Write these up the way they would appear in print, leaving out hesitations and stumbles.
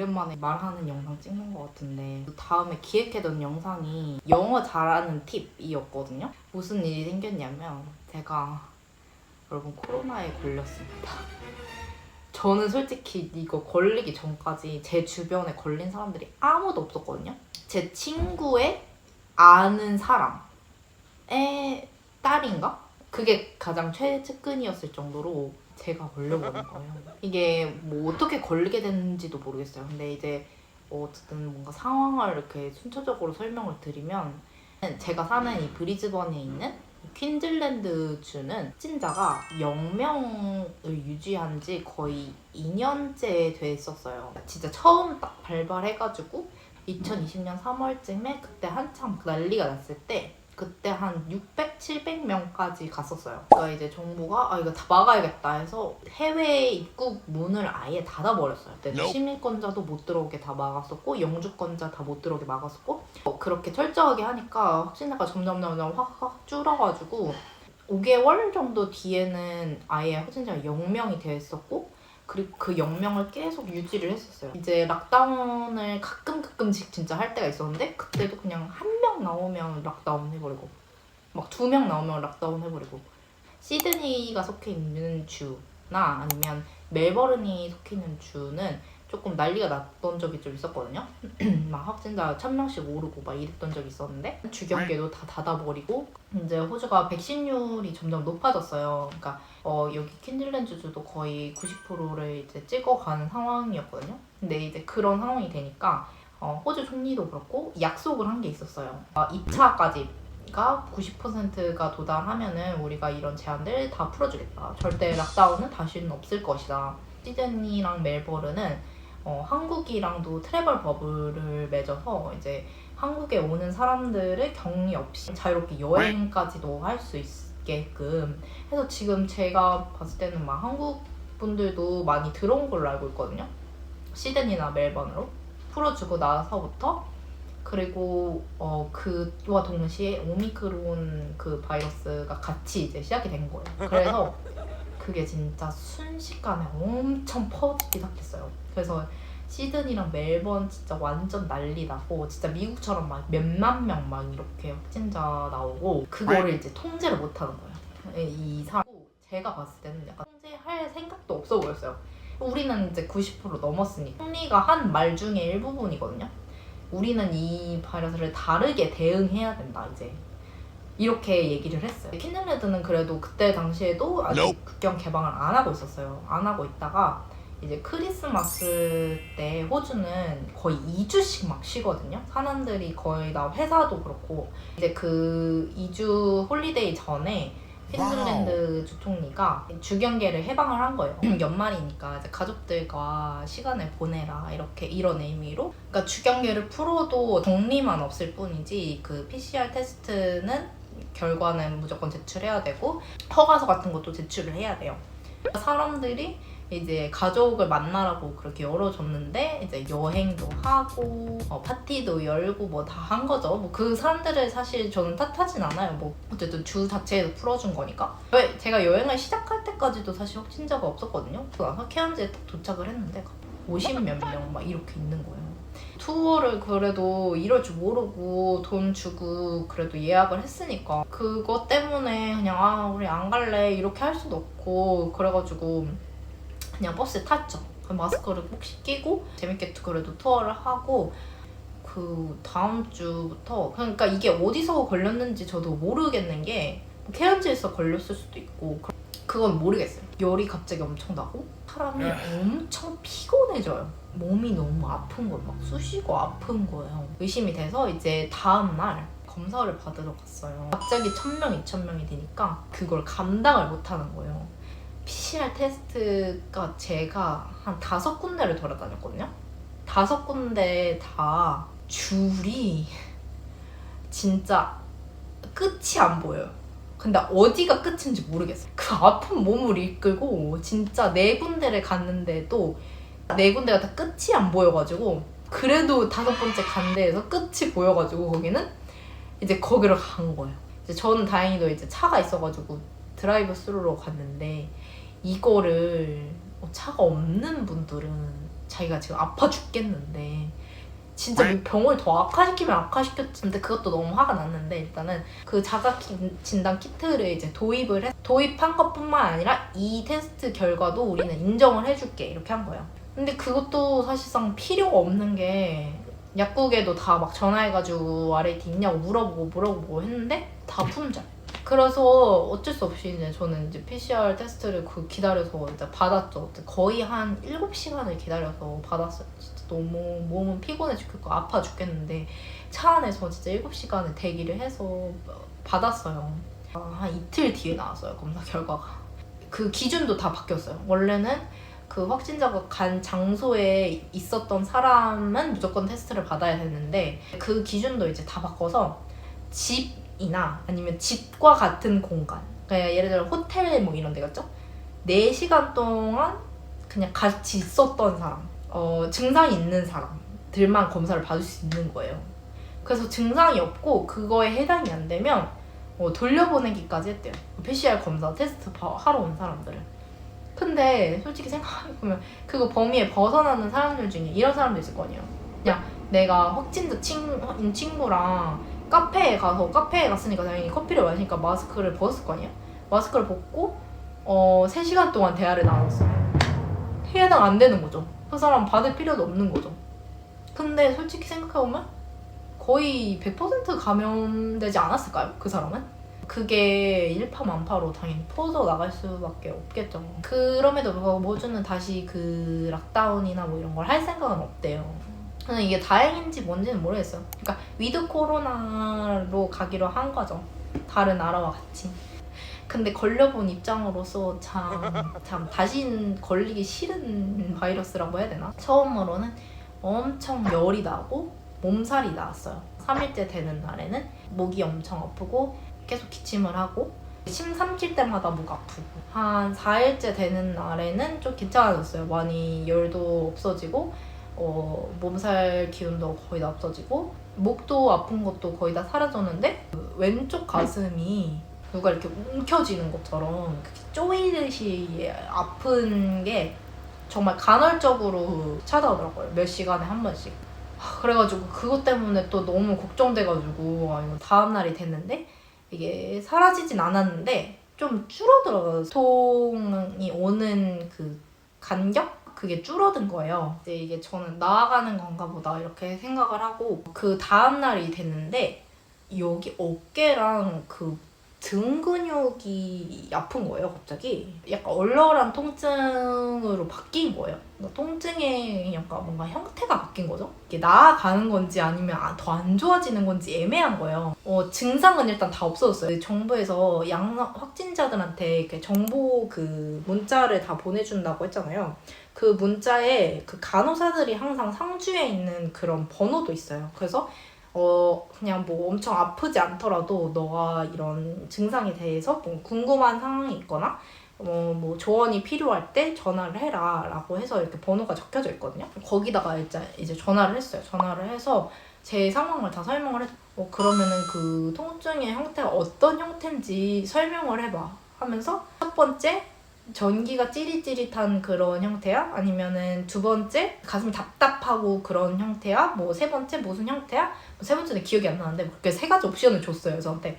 오랜만에 말하는 영상 찍는 것 같은데 다음에 기획해둔 영상이 영어 잘하는 팁이었거든요. 무슨 일이 생겼냐면 제가 여러분 코로나에 걸렸습니다. 저는 솔직히 이거 걸리기 전까지 제 주변에 걸린 사람들이 아무도 없었거든요. 제 친구의 아는 사람의 딸인가? 그게 가장 최측근이었을 정도로 제가 걸려버린 거예요. 이게 뭐 어떻게 걸리게 됐는지도 모르겠어요. 근데 이제 어쨌든 뭔가 상황을 이렇게 순차적으로 설명을 드리면 제가 사는 이 브리즈번에 있는 퀸즐랜드주는 확진자가 0명을 유지한 지 거의 2년째 됐었어요. 진짜 처음 딱 발발해가지고 2020년 3월쯤에 그때 한참 난리가 났을 때 그때 한 600, 700명까지 갔었어요. 그러니까 이제 정부가 이거 다 막아야겠다 해서 해외 입국 문을 아예 닫아버렸어요. 그때 시민권자도 못 들어오게 다 막았었고 영주권자 다 못 들어오게 막았었고 그렇게 철저하게 하니까 확진자가 점점 확 줄어가지고 5개월 정도 뒤에는 아예 확진자가 0명이 되었었고 그리고 그 0명을 계속 유지를 했었어요. 이제 락다운을 가끔씩 진짜 할 때가 있었는데 그때도 그냥 한 명 나오면 락다운 해버리고 막 2명 나오면 락다운 해버리고 시드니가 속해 있는 주나 아니면 멜버른이 속해 있는 주는 조금 난리가 났던 적이 좀 있었거든요. 막 확진자 1000명씩 오르고 막 이랬던 적이 있었는데 주경계도 다 닫아버리고 이제 호주가 백신율이 점점 높아졌어요. 그러니까 여기 퀸즐랜드주도 거의 90%를 이제 찍어가는 상황이었거든요. 근데 이제 그런 상황이 되니까 호주 총리도 그렇고 약속을 한 게 있었어요. 2차까지가 90%가 도달하면은 우리가 이런 제한들 다 풀어주겠다. 절대 락다운은 다시는 없을 것이다. 시드니랑 멜버른은 한국이랑도 트래블 버블을 맺어서 이제 한국에 오는 사람들을 격리 없이 자유롭게 여행까지도 할 수 있게끔 해서 지금 제가 봤을 때는 막 한국 분들도 많이 들어온 걸로 알고 있거든요. 시드니나 멜번으로 풀어주고 나서부터 그리고 그와 동시에 오미크론 그 바이러스가 같이 이제 시작이 된 거예요. 그래서 그게 진짜 순식간에 엄청 퍼지기 시작했어요. 그래서 시드니랑 멜번 진짜 완전 난리 나고 진짜 미국처럼 막 몇만 명 막 이렇게 확진자 나오고 그거를 이제 통제를 못 하는 거예요. 이 사람 제가 봤을 때는 약간 통제할 생각도 없어 보였어요. 우리는 이제 90% 넘었으니까 총리가 한 말 중에 일부분이거든요. 우리는 이 바이러스를 다르게 대응해야 된다 이제 이렇게 얘기를 했어요. 퀸즐랜드는 그래도 그때 당시에도 아직 국경 개방을 안 하고 있었어요. 안 하고 있다가 이제 크리스마스 때 호주는 거의 2주씩 막 쉬거든요. 사람들이 거의 다 회사도 그렇고 이제 그 2주 홀리데이 전에 퀸즐랜드 주총리가 주경계를 해방을 한 거예요. 연말이니까 이제 가족들과 시간을 보내라 이런 의미로. 그러니까 주경계를 풀어도 격리만 없을 뿐이지 그 PCR 테스트는 결과는 무조건 제출해야 되고 허가서 같은 것도 제출을 해야 돼요. 사람들이 이제 가족을 만나라고 그렇게 열어줬는데 이제 여행도 하고 파티도 열고 뭐 다 한 거죠. 뭐 그 사람들을 사실 저는 탓하진 않아요. 뭐 어쨌든 주 자체에서 풀어준 거니까. 제가 여행을 시작할 때까지도 사실 확진자가 없었거든요. 그래서 케언즈에 딱 도착을 했는데 50몇 명 막 이렇게 있는 거예요. 투어를 그래도 이럴 줄 모르고 돈 주고 그래도 예약을 했으니까 그것 때문에 그냥 우리 안 갈래 이렇게 할 수도 없고 그래가지고 그냥 버스에 탔죠. 마스크를 꼭 끼고 재밌게 그래도 투어를 하고 그 다음 주부터 그러니까 이게 어디서 걸렸는지 저도 모르겠는 게 케언즈에서 걸렸을 수도 있고 그건 모르겠어요. 열이 갑자기 엄청 나고 사람이 엄청 피곤해져요. 몸이 너무 아픈 거예요. 막 쑤시고 아픈 거예요. 의심이 돼서 이제 다음날 검사를 받으러 갔어요. 갑자기 1000명, 2000명이 되니까 그걸 감당을 못하는 거예요. PCR 테스트가 제가 한 5군데를 돌아다녔거든요. 5군데 다 줄이 진짜 끝이 안 보여요. 근데 어디가 끝인지 모르겠어요. 그 아픈 몸을 이끌고 진짜 4군데를 갔는데도 4군데가 다 끝이 안 보여가지고 그래도 5번째 간 데에서 끝이 보여가지고 거기는 이제 거기로 간 거예요. 이제 저는 다행히도 이제 차가 있어가지고 드라이브 스루로 갔는데 이거를 차가 없는 분들은 자기가 지금 아파 죽겠는데 진짜 병을 더 악화시키면 악화시켰지. 근데 그것도 너무 화가 났는데 일단은 그 자가 진단 키트를 이제 도입한 것뿐만 아니라 이 테스트 결과도 우리는 인정을 해줄게 이렇게 한 거예요. 근데 그것도 사실상 필요가 없는 게 약국에도 다 막 전화해가지고 RAT 있냐고 물어보고 했는데 다 품절. 그래서 어쩔 수 없이 이제 저는 이제 PCR 테스트를 기다려서 이제 받았죠. 거의 한 7시간을 기다려서 받았어요. 진짜 너무 몸은 피곤해 죽겠고 아파 죽겠는데 차 안에서 진짜 7시간을 대기를 해서 받았어요. 한 이틀 뒤에 나왔어요, 검사 결과가. 그 기준도 다 바뀌었어요. 원래는 그 확진자가 간 장소에 있었던 사람은 무조건 테스트를 받아야 되는데 그 기준도 이제 다 바꿔서 집이나 아니면 집과 같은 공간, 그러니까 예를 들어 호텔 뭐 이런 데겠죠? 4시간 동안 그냥 같이 있었던 사람, 증상이 있는 사람들만 검사를 받을 수 있는 거예요. 그래서 증상이 없고 그거에 해당이 안 되면 돌려보내기까지 했대요. PCR 검사 테스트 하러 온 사람들을. 근데 솔직히 생각해보면 그거 범위에 벗어나는 사람들 중에 이런 사람도 있을 거 아니에요. 그냥 내가 확진자 친구랑 카페에 갔으니까 당연히 커피를 마시니까 마스크를 벗었을 거 아니에요. 마스크를 벗고 3시간 동안 대화를 나눴어요. 해당 안 되는 거죠. 그 사람 받을 필요도 없는 거죠. 근데 솔직히 생각해보면 거의 100% 감염되지 않았을까요? 그 사람은? 그게 일파만파로 당연히 퍼져나갈 수밖에 없겠죠. 그럼에도 불구하고 모주는 다시 그 락다운이나 뭐 이런 걸 할 생각은 없대요. 저는 이게 다행인지 뭔지는 모르겠어요. 그러니까 위드 코로나로 가기로 한 거죠. 다른 나라와 같이. 근데 걸려본 입장으로서 참 다시는 걸리기 싫은 바이러스라고 해야 되나? 처음으로는 엄청 열이 나고 몸살이 나왔어요. 3일째 되는 날에는 목이 엄청 아프고 계속 기침을 하고 침 삼킬 때마다 목 아프고 한 4일째 되는 날에는 좀 괜찮아졌어요. 많이 열도 없어지고 몸살 기운도 거의 다 없어지고 목도 아픈 것도 거의 다 사라졌는데 왼쪽 가슴이 누가 이렇게 움켜쥐는 것처럼 쪼이듯이 아픈 게 정말 간헐적으로 찾아오더라고요. 몇 시간에 한 번씩. 그래가지고 그것 때문에 또 너무 걱정돼가지고 이거 다음 날이 됐는데 이게 사라지진 않았는데 좀 줄어들어요. 통이 오는 그 간격? 그게 줄어든 거예요. 이제 이게 저는 나아가는 건가 보다 이렇게 생각을 하고 그 다음 날이 됐는데 여기 어깨랑 그 등 근육이 아픈 거예요, 갑자기. 약간 얼얼한 통증으로 바뀐 거예요. 통증의 약간 뭔가 형태가 바뀐 거죠. 이게 나아가는 건지 아니면 더 안 좋아지는 건지 애매한 거예요. 증상은 일단 다 없어졌어요. 정부에서 확진자들한테 이렇게 정보 그 문자를 다 보내준다고 했잖아요. 그 문자에 그 간호사들이 항상 상주에 있는 그런 번호도 있어요. 그래서 그냥 뭐 엄청 아프지 않더라도 너가 이런 증상에 대해서 뭐 궁금한 상황이 있거나 뭐 조언이 필요할 때 전화를 해라 라고 해서 이렇게 번호가 적혀져 있거든요. 거기다가 이제 전화를 했어요. 전화를 해서 제 상황을 다 설명을 했어요. 그러면은 그 통증의 형태가 어떤 형태인지 설명을 해봐 하면서 첫 번째 전기가 찌릿찌릿한 그런 형태야? 아니면은 두 번째 가슴이 답답하고 그런 형태야? 뭐 세 번째 무슨 형태야? 세 번째는 기억이 안 나는데 그렇게 3가지 옵션을 줬어요 저한테.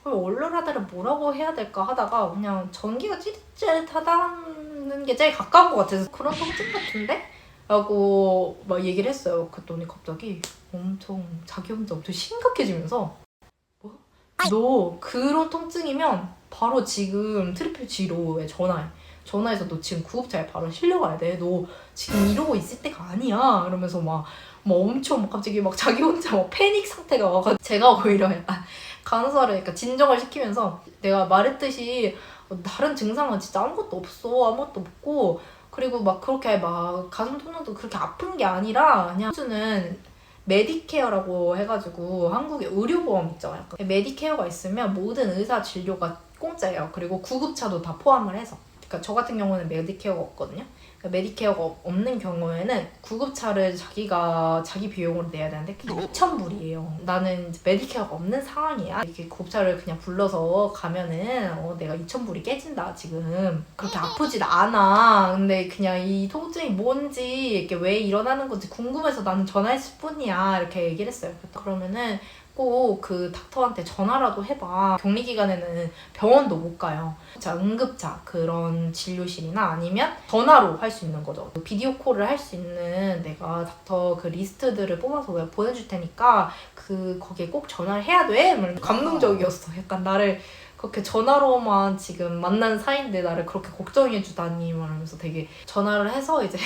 얼얼하다를 뭐라고 해야 될까 하다가 그냥 전기가 찌릿찌릿하다는 게 제일 가까운 것 같아서 그런 통증 같은데? 라고 막 얘기를 했어요. 그랬더니 갑자기 자기 혼자 엄청 심각해지면서 너 그런 통증이면 바로 지금 트리플 G로에 전화해서 너 지금 구급차에 바로 실려가야 돼. 너 지금 이러고 있을 때가 아니야. 이러면서 막 엄청 갑자기 자기 혼자 패닉 상태가 와가지고 제가 오히려 약간 간호사를 약간 진정을 시키면서 내가 말했듯이 다른 증상은 진짜 아무것도 없고 그리고 그렇게 가슴 통증도 그렇게 아픈 게 아니라 그냥 수는 메디케어라고 해가지고 한국에 의료보험 있죠. 약간 메디케어가 있으면 모든 의사 진료가 공짜예요. 그리고 구급차도 다 포함을 해서. 그러니까 저 같은 경우는 메디케어가 없거든요. 그러니까 메디케어가 없는 경우에는 구급차를 자기 비용으로 내야 되는데 그게 2,000불이에요. 나는 이제 메디케어가 없는 상황이야. 이렇게 구급차를 그냥 불러서 가면은 내가 2,000불이 깨진다 지금. 그렇게 아프진 않아. 근데 그냥 이 통증이 뭔지 이렇게 왜 일어나는 건지 궁금해서 나는 전화했을 뿐이야. 이렇게 얘기를 했어요. 그러면은 꼭 그 닥터한테 전화라도 해봐. 격리기간에는 병원도 못 가요. 자, 응급차 그런 진료실이나 아니면 전화로 할 수 있는 거죠. 비디오 콜을 할 수 있는 내가 닥터 그 리스트들을 뽑아서 내가 보내줄 테니까 거기에 꼭 전화를 해야 돼. 감동적이었어. 약간 나를 그렇게 전화로만 지금 만난 사이인데 나를 그렇게 걱정해 주다니 말하면서 되게 전화를 해서 이제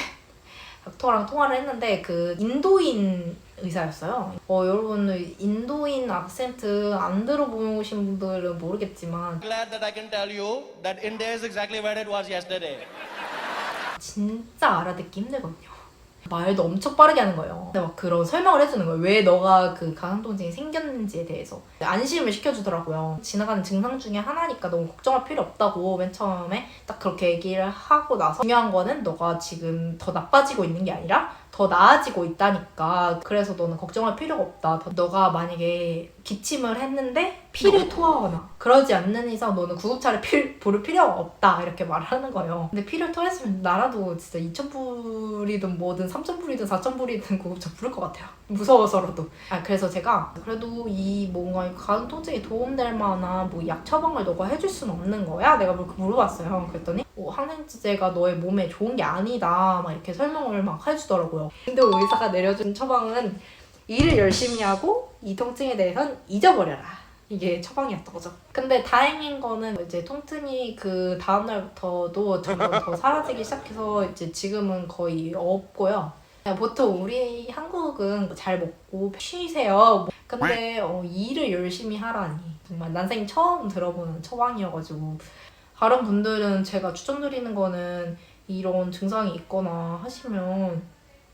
닥터랑 통화를 했는데 그 인도인 의사였어요. 여러분 인도인 악센트 안 들어보신 분들은 모르겠지만 Glad that I can tell you that India is exactly where it was yesterday. 진짜 알아듣기 힘들거든요. 말도 엄청 빠르게 하는 거예요. 근데 막 그런 설명을 해주는 거예요. 왜 너가 그 가상통증이 생겼는지에 대해서 안심을 시켜주더라고요. 지나가는 증상 중에 하나니까 너무 걱정할 필요 없다고 맨 처음에 딱 그렇게 얘기를 하고 나서 중요한 거는 너가 지금 더 나빠지고 있는 게 아니라 더 나아지고 있다니까. 그래서 너는 걱정할 필요가 없다. 너가 만약에 기침을 했는데 피를 토하거나 그러지 않는 이상 너는 구급차를 부를 필요가 없다 이렇게 말하는 거예요. 근데 피를 토했으면 나라도 진짜 2,000불이든 뭐든 3,000불이든 4,000불이든 구급차 부를 것 같아요. 무서워서라도. 그래서 제가 그래도 이 뭔가 가슴 통증에 도움될 만한 뭐 약 처방을 너가 해줄 수는 없는 거야? 내가 물어봤어요. 그랬더니 항생제가 너의 몸에 좋은 게 아니다 막 이렇게 설명을 막 해주더라고요. 근데 의사가 내려준 처방은 일을 열심히 하고 이 통증에 대해선 잊어버려라. 이게 처방이었던 거죠. 근데 다행인 거는 이제 통증이 그 다음날부터도 점점 더 사라지기 시작해서 이제 지금은 거의 없고요. 보통 우리 한국은 잘 먹고 쉬세요. 근데 일을 열심히 하라니 정말 난생 처음 들어보는 처방이어가지고 다른 분들은 제가 추천드리는 거는 이런 증상이 있거나 하시면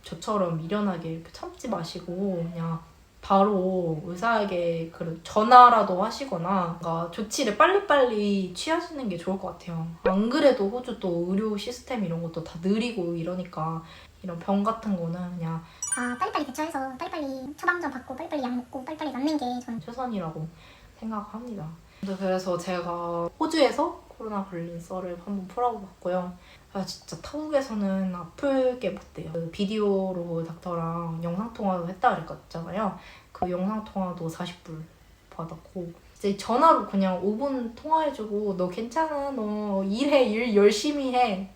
저처럼 미련하게 이렇게 참지 마시고 그냥 바로 의사에게 전화라도 하시거나 뭔가 조치를 빨리빨리 취하시는 게 좋을 것 같아요. 안 그래도 호주 또 의료 시스템 이런 것도 다 느리고 이러니까 이런 병 같은 거는 그냥 빨리빨리 대처해서 빨리빨리 처방 좀 받고 빨리빨리 약 먹고 빨리빨리 낫는 게 저는 최선이라고 생각합니다. 그래서 제가 호주에서 코로나 걸린 썰을 한번 풀어봤고요. 진짜 타국에서는 아플 게 못돼요. 그 비디오로 닥터랑 영상통화도 했다 그랬잖아요. 그 영상통화도 40불 받았고 이제 전화로 그냥 5분 통화해주고 너 괜찮아 너 일 열심히 해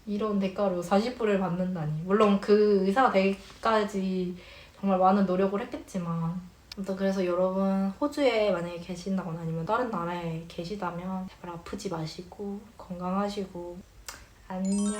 이런 대가로 40불을 받는다니. 물론 그 의사가 되기까지 정말 많은 노력을 했겠지만 아무튼 그래서 여러분 호주에 만약에 계신다거나 아니면 다른 나라에 계시다면 제발 아프지 마시고 건강하시고 안녕.